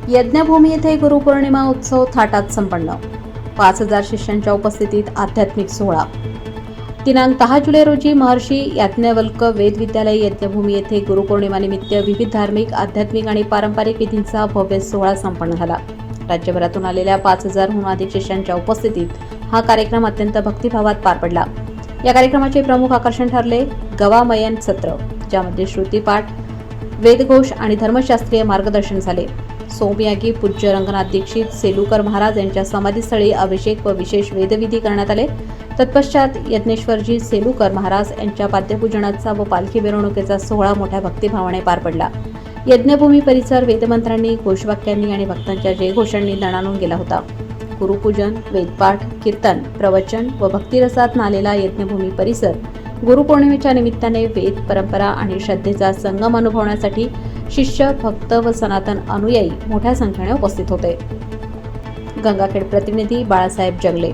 यज्ञभूमी येथे गुरुपौर्णिमा उत्सव थाटात संपन्न. 5000 शिष्यांच्या उपस्थितीत आध्यात्मिक सोहळा. दिनांक 10 जुलै रोजी महर्षी याज्ञवल्क वेद विद्यालय यज्ञभूमी येथे गुरुपौर्णिमानिमित्त विविध धार्मिक, आध्यात्मिक आणि पारंपरिक विधींचा भव्य सोहळा संपन्न झाला. राज्यभरातून आलेल्या 5000हून अधिक शिष्यांच्या उपस्थितीत हा कार्यक्रम अत्यंत भक्तिभावात पार पडला. या कार्यक्रमाचे प्रमुख आकर्षण ठरले गवामयन सत्र, ज्यामध्ये श्रुतीपाठ, वेदघोष आणि धर्मशास्त्रीय मार्गदर्शन झाले. सोमयागी पूज्य रंगनाथ दीक्षित सेलुकर महाराज यांच्या समाधीस्थळी अभिषेक व विशेष वेदविधी करण्यात आले. तत्पश्चात यज्ञेश्वरजी सेलुकर महाराज यांच्या पाद्यपूजनाचा व पालखी मिरवणुकीचा सोहळा मोठ्या भक्तिभावाने पार पडला. यज्ञभूमी परिसर वेदमंत्रांनी, घोषवाक्यांनी आणि भक्तांच्या जयघोषांनी दणाणून गेला होता. गुरुपूजन, वेदपाठ, कीर्तन, प्रवचन व भक्तिरसात नालेला यज्ञभूमी परिसर गुरुपौर्णिमेच्या निमित्ताने वेद, परंपरा आणि श्रद्धेचा संगम अनुभवण्यासाठी शिष्य, भक्त व सनातन अनुयायी मोठ्या संख्येने उपस्थित होते. गंगाखेड प्रतिनिधी बाळासाहेब जगले.